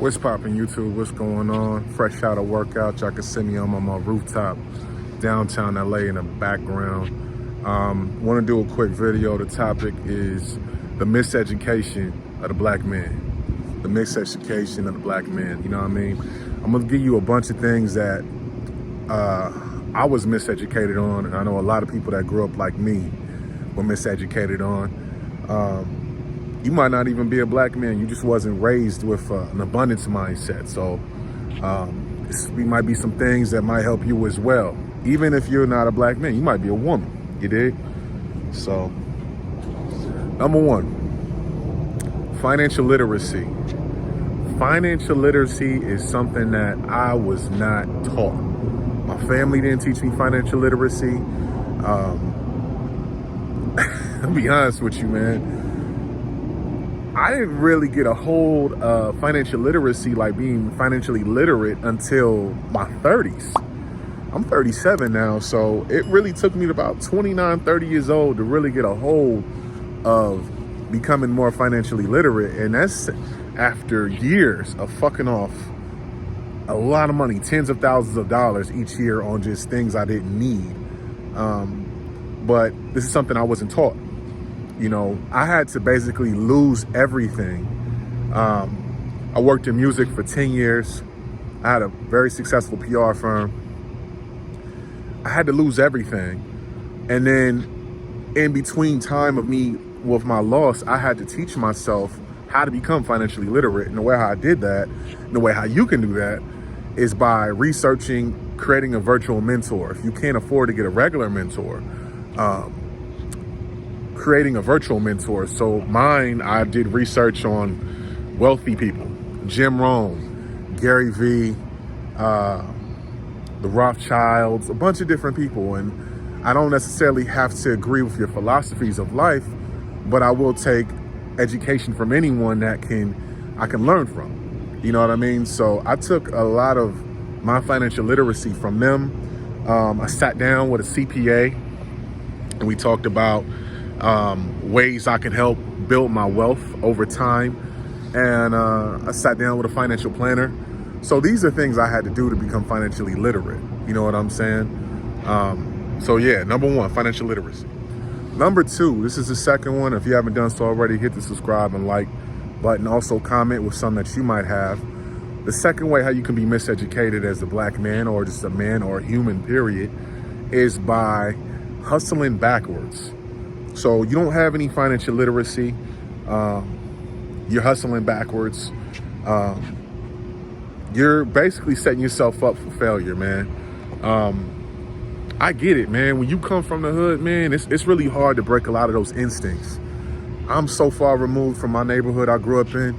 What's poppin' YouTube? What's going on? Fresh out of workout. Y'all can see me on my rooftop downtown LA in the background. Want to do a quick video. The topic is the miseducation of the black man. The miseducation of the black man. You know what I mean? I'm gonna give you a bunch of things that I was miseducated on, and I know a lot of people that grew up like me were miseducated on. You might not even be a black man. You just wasn't raised with an abundance mindset. So this might be some things that might help you as well. Even if you're not a black man, you might be a woman. You dig? So, number one, financial literacy. Financial literacy is something that I was not taught. My family didn't teach me financial literacy. I'll be honest with you, man. I didn't really get a hold of financial literacy, like being financially literate, until my 30s. I'm 37 now, so it really took me to about 29, 30 years old to really get a hold of becoming more financially literate. And that's after years of fucking off a lot of money, tens of thousands of dollars each year on just things I didn't need. But this is something I wasn't taught. You know, I had to basically lose everything. I worked in music for 10 years. I had a very successful PR firm. I had to lose everything. And then in between time of me with my loss, I had to teach myself how to become financially literate. And the way how I did that, and the way how you can do that, is by researching, creating a virtual mentor. If you can't afford to get a regular mentor, creating a virtual mentor. So mine, I did research on wealthy people, Jim Rohn, Gary Vee, the Rothschilds, a bunch of different people. And I don't necessarily have to agree with your philosophies of life, but I will take education from anyone that I can learn from. You know what I mean? So I took a lot of my financial literacy from them. I sat down with a CPA and we talked about ways I can help build my wealth over time. And I sat down with a financial planner. So these are things I had to do to become financially literate. You know what I'm saying? So yeah, number one, financial literacy. Number two, this is the second one. If you haven't done so already, hit the subscribe and like button. Also comment with some that you might have. The second way how you can be miseducated as a black man, or just a man or a human period, is by hustling backwards. So you don't have any financial literacy. You're hustling backwards. You're basically setting yourself up for failure, man. I get it, man. When you come from the hood, man, it's really hard to break a lot of those instincts. I'm so far removed from my neighborhood I grew up in.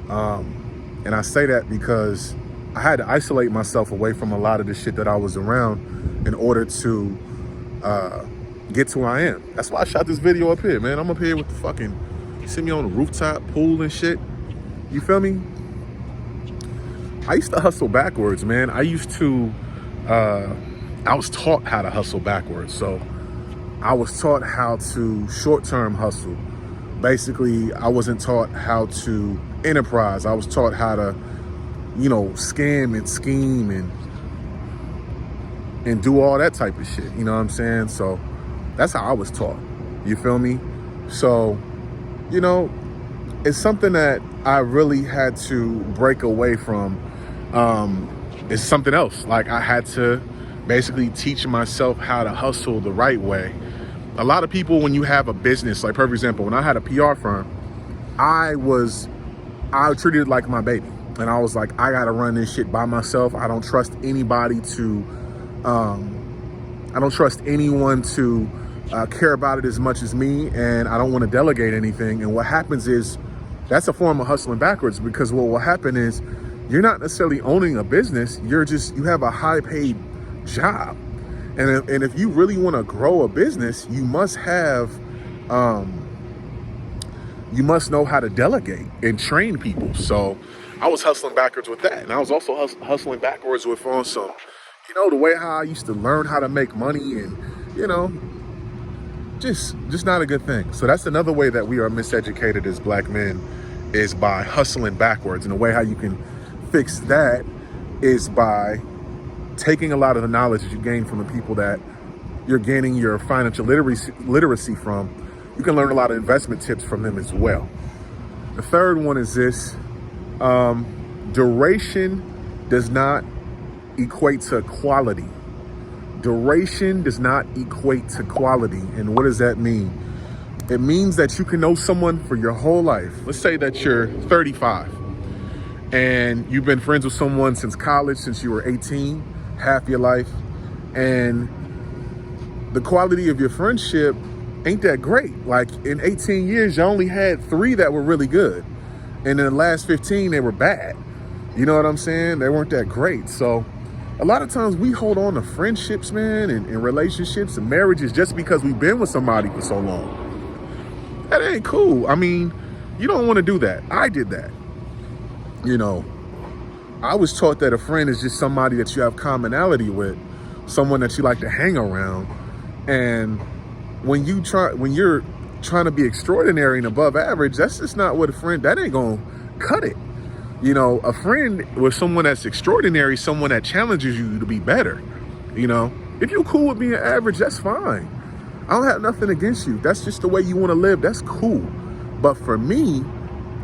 And I say that because I had to isolate myself away from a lot of the shit that I was around in order to get to where I am. That's why I shot this video up here, man. I'm up here with the fucking, you see me on the rooftop, pool and shit. You feel me? I used to hustle backwards, man. I was taught how to hustle backwards. So I was taught how to short-term hustle. Basically, I wasn't taught how to enterprise. I was taught how to, you know, scam and scheme and do all that type of shit. You know what I'm saying? So that's how I was taught. You feel me? So, you know, it's something that I really had to break away from. It's something else. Like, I had to basically teach myself how to hustle the right way. A lot of people, when you have a business, like, for example, when I had a PR firm, I treated it like my baby. And I was like, I gotta run this shit by myself. I don't trust anybody to, I don't trust anyone to care about it as much as me, and I don't want to delegate anything. And what happens is, that's a form of hustling backwards, because what will happen is, you're not necessarily owning a business. You have a high paid job. And if you really want to grow a business, you must have, you must know how to delegate and train people. So I was hustling backwards with that. And I was also hustling backwards with on some, you know, the way how I used to learn how to make money, and, you know, just not a good thing. So that's another way that we are miseducated as black men, is by hustling backwards. And the way how you can fix that is by taking a lot of the knowledge that you gain from the people that you're gaining your financial literacy from. You can learn a lot of investment tips from them as well. The third one is this: duration does not equate to quality. Duration does not equate to quality. And what does that mean? It means that you can know someone for your whole life. Let's say that you're 35 and you've been friends with someone since college, since you were 18, half your life, and the quality of your friendship ain't that great. Like in 18 years, you only had 3 that were really good. And in the last 15, they were bad. You know what I'm saying? They weren't that great. So a lot of times we hold on to friendships, man, and relationships and marriages just because we've been with somebody for so long. That ain't cool. I mean, you don't want to do that. I did that. You know, I was taught that a friend is just somebody that you have commonality with, someone that you like to hang around. And when you're trying to be extraordinary and above average, that's just not what a friend, that ain't gonna cut it. You know, a friend with someone that's extraordinary, someone that challenges you to be better. You know, if you're cool with being average, that's fine. I don't have nothing against you. That's just the way you want to live. That's cool. But for me,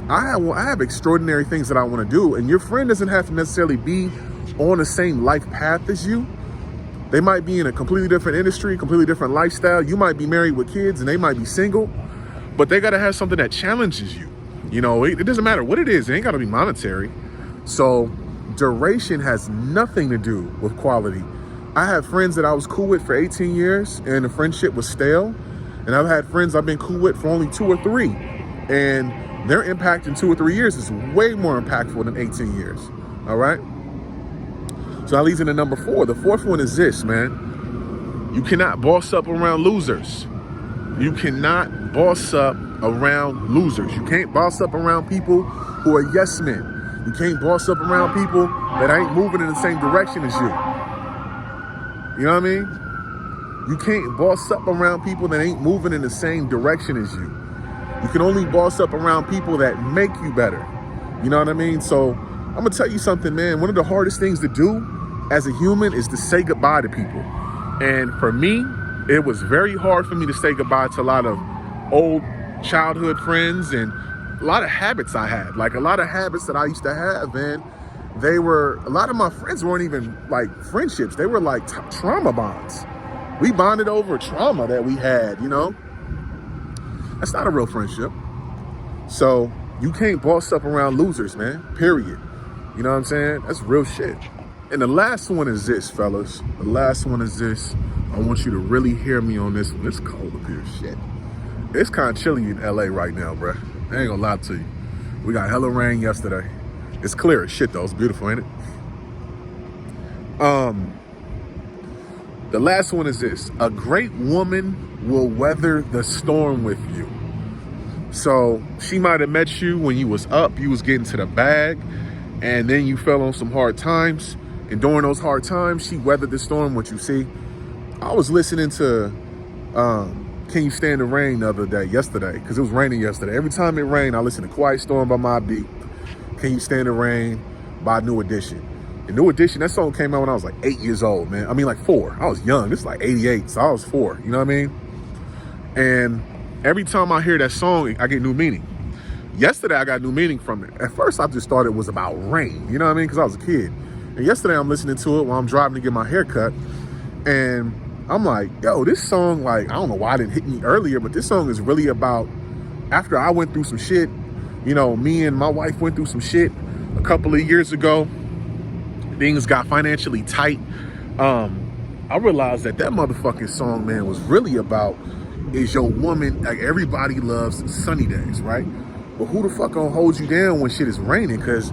I have extraordinary things that I want to do. And your friend doesn't have to necessarily be on the same life path as you. They might be in a completely different industry, completely different lifestyle. You might be married with kids and they might be single, but they got to have something that challenges you. You know, it doesn't matter what it is. It ain't got to be monetary. So duration has nothing to do with quality. I have friends that I was cool with for 18 years and the friendship was stale. And I've had friends I've been cool with for only 2 or 3. And their impact in 2 or 3 years is way more impactful than 18 years. All right. So that leads into number 4. The 4th one is this, man. You cannot boss up around losers. You cannot boss up around losers. You can't boss up around people who are yes men. You can't boss up around people that ain't moving in the same direction as you. You know what I mean? You can't boss up around people that ain't moving in the same direction as you. You can only boss up around people that make you better. You know what I mean? So I'm gonna tell you something, man. One of the hardest things to do as a human is to say goodbye to people. And for me, it was very hard for me to say goodbye to a lot of old childhood friends and a lot of habits I had. Like a lot of habits that I used to have, man. A lot of my friends weren't even like friendships. They were like trauma bonds. We bonded over trauma that we had, you know? That's not a real friendship. So you can't boss up around losers, man, period. You know what I'm saying? That's real shit. And the last one is this, fellas. The last one is this. I want you to really hear me on this one. It's cold up here, shit. It's kind of chilly in LA right now, bruh. I ain't gonna lie to you. We got hella rain yesterday. It's clear as shit though. It's beautiful, ain't it? The last one is this. A great woman will weather the storm with you. So she might have met you when you was up, you was getting to the bag, and then you fell on some hard times. And during those hard times, she weathered the storm with you. See, I was listening to Can You Stand the Rain yesterday, because it was raining yesterday. Every time it rained, I listen to Quiet Storm by Mobb Deep. Can You Stand the Rain by New Edition. And New Edition, that song came out when I was like 8 years old, man. I mean, like 4. I was young. This is like 88, so I was 4. You know what I mean? And every time I hear that song, I get new meaning. Yesterday, I got new meaning from it. At first, I just thought it was about rain. You know what I mean? Because I was a kid. And yesterday, I'm listening to it while I'm driving to get my hair cut. And I'm like, yo, this song, like, I don't know why it didn't hit me earlier, but this song is really about, after I went through some shit, you know, me and my wife went through some shit a couple of years ago. Things got financially tight. I realized that motherfucking song, man, was really about, is your woman, like everybody loves sunny days, right? But who the fuck gonna hold you down when shit is raining? Because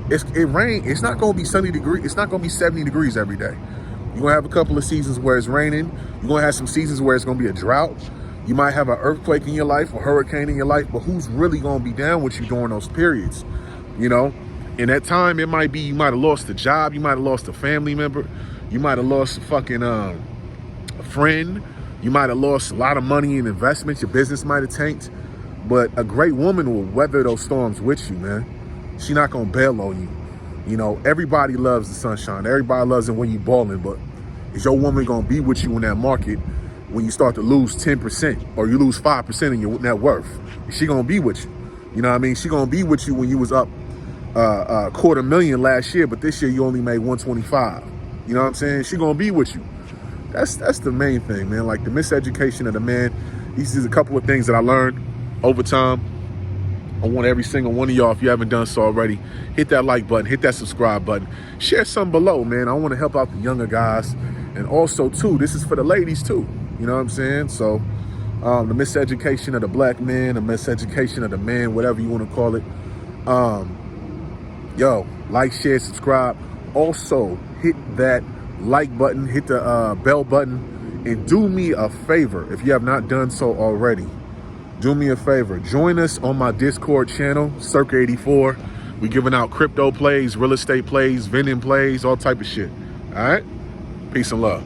it's not gonna be sunny degree. It's not gonna be 70 degrees every day. You're gonna have a couple of seasons where it's raining. You're gonna have some seasons where it's gonna be a drought. You might have an earthquake in your life, a hurricane in your life, but who's really gonna be down with you during those periods? You know? In that time, it might be you might have lost a job, you might have lost a family member, you might have lost a friend, you might have lost a lot of money in investments, your business might have tanked. But a great woman will weather those storms with you, man. She's not gonna bail on you. You know, everybody loves the sunshine. Everybody loves it when you balling, but is your woman gonna be with you in that market when you start to lose 10% or you lose 5% in your net worth? Is she gonna be with you? You know what I mean? She gonna be with you when you was up $250,000 last year, but this year you only made 125. You know what I'm saying? She gonna be with you. That's the main thing, man. Like the miseducation of the man. These is a couple of things that I learned over time. I want every single one of y'all, if you haven't done so already, hit that like button, hit that subscribe button, share something below, man. I want to help out the younger guys. And also too, this is for the ladies too. You know what I'm saying? So the miseducation of the black man, the miseducation of the man, whatever you want to call it. Yo, like, share, subscribe. Also hit that like button, hit the bell button, and do me a favor if you have not done so already. Do me a favor, join us on my Discord channel, Circa 84. We giving out crypto plays, real estate plays, vending plays, all type of shit. All right, peace and love.